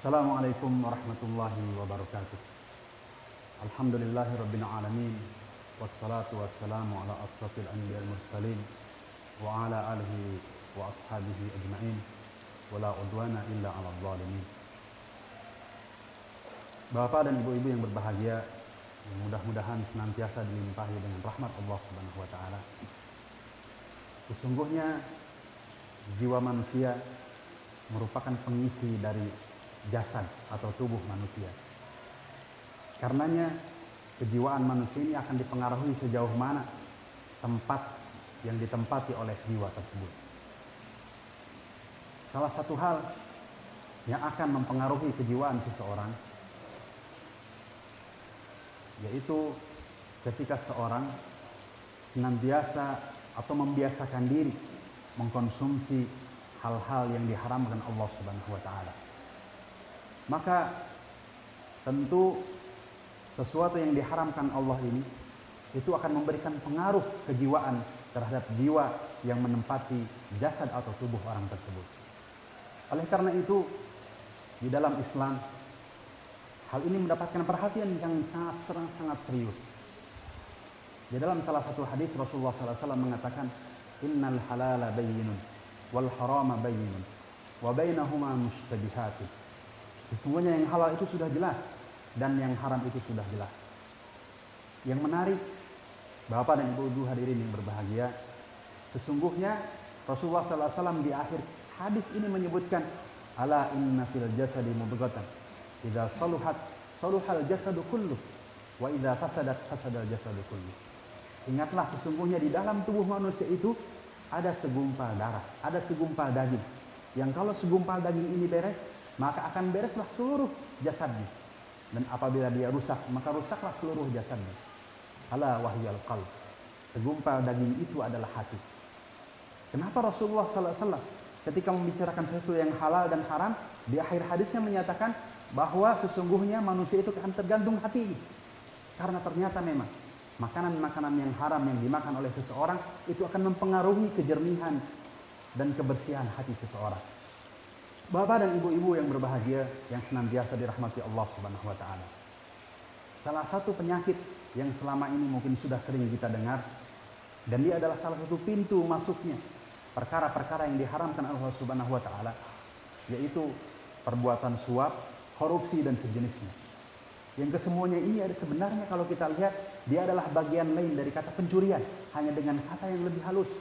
Assalamualaikum warahmatullahi wabarakatuh. Alhamdulillahi rabbil alamin. Wassalatu wassalamu ala asrafil anbiya'i wal mursalin wa ala alihi wa ashabihi ajma'in. Wala udwana illa 'alal zalimin. Bapak dan ibu-ibu yang berbahagia, mudah-mudahan senantiasa dilimpahi dengan rahmat Allah Subhanahu wa taala. Sesungguhnya jiwa manusia merupakan pengisi dari jasad atau tubuh manusia. Karenanya kejiwaan manusia ini akan dipengaruhi sejauh mana tempat yang ditempati oleh jiwa tersebut. Salah satu hal yang akan mempengaruhi kejiwaan seseorang yaitu ketika seorang senantiasa atau membiasakan diri mengkonsumsi hal-hal yang diharamkan Allah Subhanahu wa taala. Maka tentu sesuatu yang diharamkan Allah ini itu akan memberikan pengaruh kejiwaan terhadap jiwa yang menempati jasad atau tubuh orang tersebut. Oleh karena itu, di dalam Islam hal ini mendapatkan perhatian yang sangat serius. Di dalam salah satu hadis Rasulullah SAW mengatakan, Innal halala bayyinun wal harama bayyinun wa bainahuma mushtabihatun. Sesungguhnya yang halal itu sudah jelas dan yang haram itu sudah jelas. Yang menarik, Bapak dan Ibu hadirin yang berbahagia, sesungguhnya Rasulullah SAW di akhir hadis ini menyebutkan, Ala inna fil jasadi mudghatan, idza saluhat saluhal jasadu kulluh, wa idza fasadat fasadal jasadu kulluh. Ingatlah, sesungguhnya di dalam tubuh manusia itu ada segumpal darah, ada segumpal daging. Yang kalau segumpal daging ini beres, maka akan bereslah seluruh jasadnya. Dan apabila dia rusak, maka rusaklah seluruh jasadnya. Ala wahyal qalb. Segumpal daging itu adalah hati. Kenapa Rasulullah SAW ketika membicarakan sesuatu yang halal dan haram, di akhir hadisnya menyatakan bahwa sesungguhnya manusia itu akan tergantung hati. Karena ternyata memang makanan-makanan yang haram yang dimakan oleh seseorang itu akan mempengaruhi kejernihan dan kebersihan hati seseorang. Bapak dan ibu-ibu yang berbahagia yang senantiasa dirahmati Allah Subhanahu wa taala. Salah satu penyakit yang selama ini mungkin sudah sering kita dengar dan dia adalah salah satu pintu masuknya perkara-perkara yang diharamkan Allah Subhanahu wa taala, yaitu perbuatan suap, korupsi dan sejenisnya. Yang kesemuanya ini ada sebenarnya kalau kita lihat dia adalah bagian lain dari kata pencurian, hanya dengan kata yang lebih halus.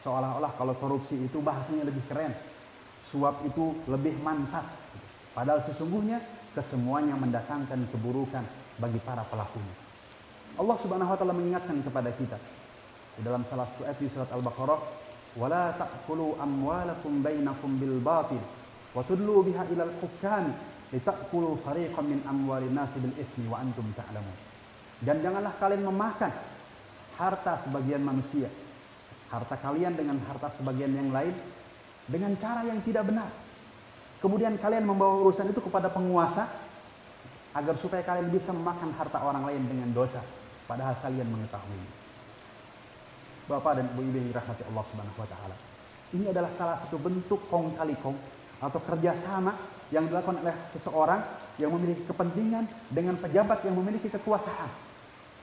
Seolah-olah kalau korupsi itu bahasanya lebih keren, suap itu lebih mantap. Padahal sesungguhnya kesemuanya mendatangkan keburukan bagi para pelakunya. Allah Subhanahu wa taala mengingatkan kepada kita di dalam salah satu ayat di surat Al-Baqarah, "Wala ta'kulu amwalakum bainakum bil batil wa tudlu biha ilal hukam litakulu fariqan min amwalin nasi bil itsmi wa antum ta'lamun." Dan janganlah kalian memakan harta sebagian manusia, harta kalian dengan harta sebagian yang lain dengan cara yang tidak benar. Kemudian kalian membawa urusan itu kepada penguasa agar supaya kalian bisa memakan harta orang lain dengan dosa, padahal kalian mengetahui. Bapak dan Ibu yang dirahmati Allah Subhanahu wa taala. Ini adalah salah satu bentuk kong kali kong atau kerjasama yang dilakukan oleh seseorang yang memiliki kepentingan dengan pejabat yang memiliki kekuasaan.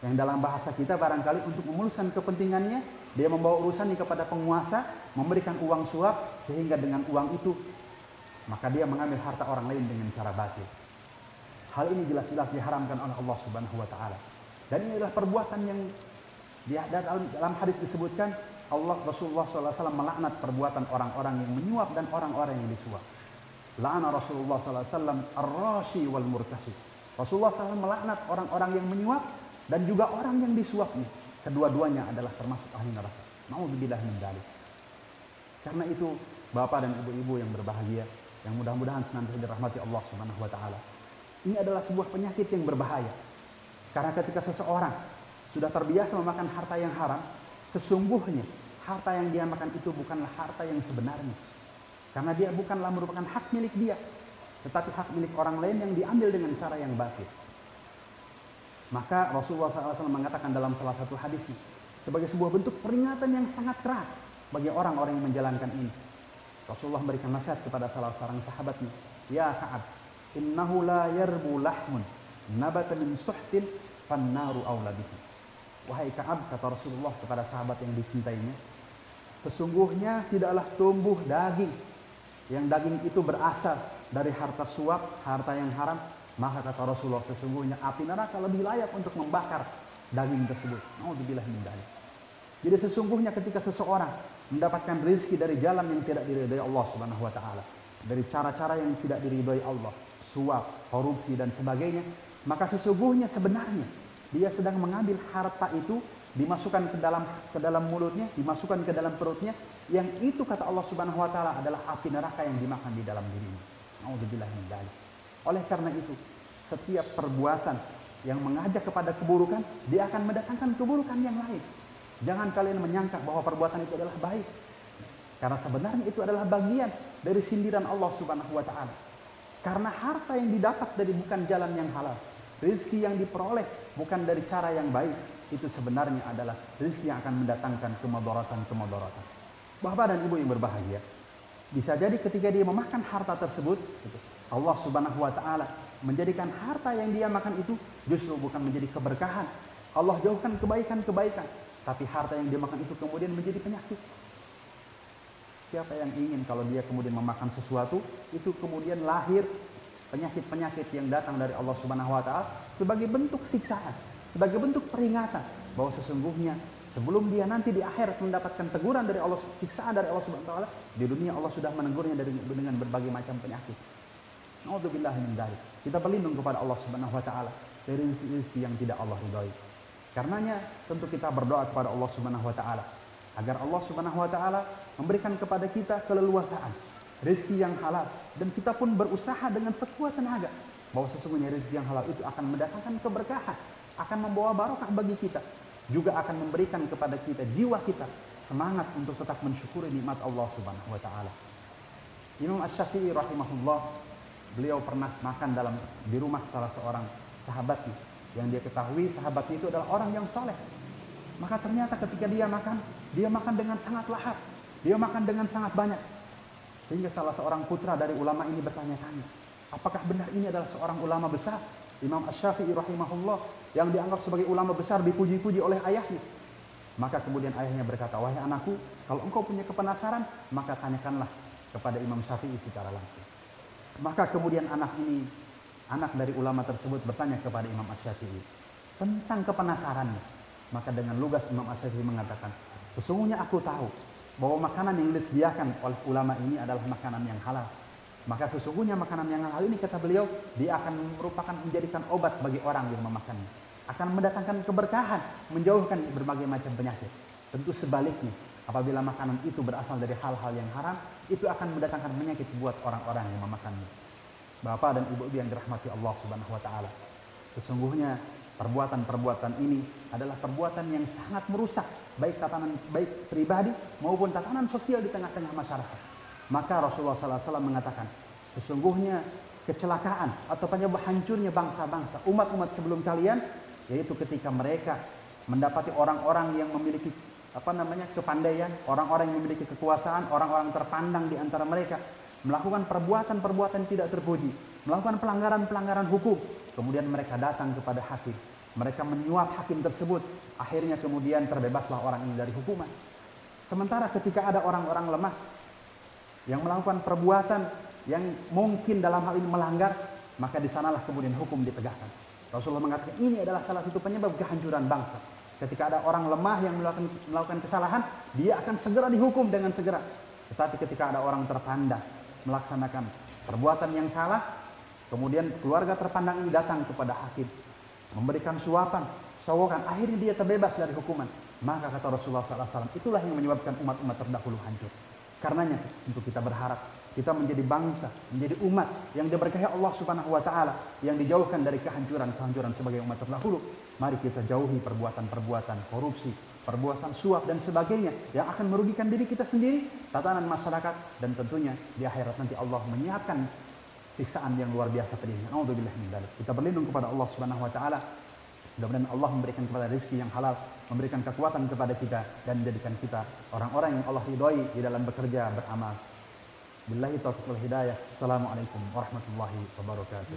Yang dalam bahasa kita barangkali untuk memuluskan kepentingannya, dia membawa urusan ini kepada penguasa, memberikan uang suap, sehingga dengan uang itu maka dia mengambil harta orang lain dengan cara batil. Hal ini jelas-jelas diharamkan oleh Allah Subhanahu wa taala. Dan ini adalah perbuatan yang Dalam hadis disebutkan Rasulullah SAW melaknat perbuatan orang-orang yang menyuap dan orang-orang yang disuap. La'ana Rasulullah SAW ar-rashi wal murtashi. Rasulullah SAW melaknat orang-orang yang menyuap dan juga orang yang disuapnya. Kedua-duanya adalah termasuk ahli neraka. Nauzubillah min dzalik. Karena itu, Bapak dan Ibu-ibu yang berbahagia, yang mudah-mudahan senantiasa dirahmati Allah Subhanahu wa taala. Ini adalah sebuah penyakit yang berbahaya. Karena ketika seseorang sudah terbiasa memakan harta yang haram, sesungguhnya harta yang dia makan itu bukanlah harta yang sebenarnya. Karena dia bukanlah merupakan hak milik dia, tetapi hak milik orang lain yang diambil dengan cara yang batil. Maka Rasulullah SAW mengatakan dalam salah satu hadisnya, sebagai sebuah bentuk peringatan yang sangat keras bagi orang-orang yang menjalankan ini. Rasulullah memberikan nasihat kepada salah seorang sahabatnya, "Ya Ka'ab, innahu la yarbu lahmun nabata min suhtin fannaru awla bihi." Wahai Ka'ab, kata Rasulullah kepada sahabat yang dicintainya, sesungguhnya tidaklah tumbuh daging yang daging itu berasal dari harta suap, harta yang haram, maka kata Rasulullah, sesungguhnya api neraka lebih layak untuk membakar daging tersebut. Nauzubillah min dzalik. Jadi sesungguhnya ketika seseorang mendapatkan rezeki dari jalan yang tidak diridhai Allah Subhanahu wa taala, dari cara-cara yang tidak diridhai Allah, suap, korupsi dan sebagainya, maka sesungguhnya sebenarnya dia sedang mengambil harta itu, dimasukkan ke dalam mulutnya, dimasukkan ke dalam perutnya, yang itu kata Allah Subhanahu wa taala adalah api neraka yang dimakan di dalam dirinya. Nauzubillah min dzalik. Oleh karena itu, setiap perbuatan yang mengajak kepada keburukan, dia akan mendatangkan keburukan yang lain. Jangan kalian menyangka bahwa perbuatan itu adalah baik. Karena sebenarnya itu adalah bagian dari sindiran Allah Subhanahu wa taala. Karena harta yang didapat dari bukan jalan yang halal, rezeki yang diperoleh bukan dari cara yang baik, itu sebenarnya adalah rezeki yang akan mendatangkan kemudaratan. Bapak dan Ibu yang berbahagia, bisa jadi ketika dia memakan harta tersebut, Allah Subhanahu wa taala menjadikan harta yang dia makan itu justru bukan menjadi keberkahan. Allah jauhkan kebaikan-kebaikan, tapi harta yang dia makan itu kemudian menjadi penyakit. Siapa yang ingin kalau dia kemudian memakan sesuatu itu kemudian lahir penyakit-penyakit yang datang dari Allah Subhanahu wa taala sebagai bentuk siksaan, sebagai bentuk peringatan bahwa sesungguhnya sebelum dia nanti di akhirat mendapatkan teguran dari Allah, siksaan dari Allah Subhanahu wa taala, di dunia Allah sudah menegurnya dengan berbagai macam penyakit. Nauzubillah min dzalik. Kita berlindung kepada Allah Subhanahu wa taala dari rezeki yang tidak Allah ridhai. Karenanya tentu kita berdoa kepada Allah Subhanahu wa taala agar Allah Subhanahu wa taala memberikan kepada kita keleluasaan, rezeki yang halal, dan kita pun berusaha dengan sekuat tenaga bahwa sesungguhnya rezeki yang halal itu akan mendatangkan keberkahan, akan membawa barokah bagi kita, juga akan memberikan kepada kita jiwa kita semangat untuk tetap mensyukuri nikmat Allah Subhanahu wa taala. Imam Asy-Syafi'i rahimahullah, beliau pernah makan di rumah salah seorang sahabatnya yang dia ketahui sahabatnya itu adalah orang yang soleh. Maka ternyata ketika dia makan dengan sangat lahap, dia makan dengan sangat banyak. Sehingga salah seorang putra dari ulama ini bertanya-tanya, apakah benar ini adalah seorang ulama besar? Imam Asy-Syafi'i rahimahullah yang dianggap sebagai ulama besar dipuji-puji oleh ayahnya. Maka kemudian ayahnya berkata, wahai anakku, kalau engkau punya kepenasaran, maka tanyakanlah kepada Imam Syafi'i secara langsung. Maka kemudian anak dari ulama tersebut bertanya kepada Imam Asy-Syafi'i tentang kepenasarannya. Maka dengan lugas Imam Asy-Syafi'i mengatakan, sesungguhnya aku tahu bahwa makanan yang disediakan oleh ulama ini adalah makanan yang halal. Maka sesungguhnya makanan yang halal ini, kata beliau, dia akan merupakan menjadikan obat bagi orang yang memakannya. Akan mendatangkan keberkahan, menjauhkan berbagai macam penyakit. Tentu sebaliknya, apabila makanan itu berasal dari hal-hal yang haram, itu akan mendatangkan penyakit buat orang-orang yang memakannya. Bapak dan Ibu yang dirahmati Allah Subhanahu wa taala, sesungguhnya perbuatan-perbuatan ini adalah perbuatan yang sangat merusak baik pribadi maupun tatanan sosial di tengah-tengah masyarakat. Maka Rasulullah SAW mengatakan, sesungguhnya kecelakaan atau penyebab hancurnya bangsa-bangsa, umat-umat sebelum kalian, yaitu ketika mereka mendapati orang-orang yang memiliki kepandaian, orang-orang yang memiliki kekuasaan, orang-orang terpandang di antara mereka melakukan perbuatan-perbuatan tidak terpuji, melakukan pelanggaran-pelanggaran hukum, kemudian mereka datang kepada hakim, mereka menyuap hakim tersebut, akhirnya kemudian terbebaslah orang ini dari hukuman. Sementara ketika ada orang-orang lemah yang melakukan perbuatan yang mungkin dalam hal ini melanggar, maka di sanalah kemudian hukum ditegakkan. Rasulullah mengatakan ini adalah salah satu penyebab kehancuran bangsa. Ketika ada orang lemah yang melakukan kesalahan, dia akan segera dihukum dengan segera. Tetapi ketika ada orang terpandang melaksanakan perbuatan yang salah, kemudian keluarga terpandang ini datang kepada hakim, memberikan suapan, sogokan, akhirnya dia terbebas dari hukuman. Maka kata Rasulullah SAW, itulah yang menyebabkan umat-umat terdahulu hancur. Karenanya untuk kita berharap kita menjadi bangsa, menjadi umat yang diberkahi Allah Subhanahu wa taala, yang dijauhkan dari kehancuran-kehancuran sebagai umat terdahulu. Mari kita jauhi perbuatan-perbuatan korupsi, perbuatan suap dan sebagainya yang akan merugikan diri kita sendiri, tatanan masyarakat, dan tentunya di akhirat nanti Allah menyiapkan siksaan yang luar biasa pedihnya. Nauzubillah min dzalik. Kita berlindung kepada Allah Subhanahu wa taala. Mudah-mudahan Allah memberikan kepada rezeki yang halal, memberikan kekuatan kepada kita, dan menjadikan kita orang-orang yang Allah ridhoi di dalam bekerja, beramal. Billahi taufiq wal hidayah. Assalamualaikum warahmatullahi wabarakatuh.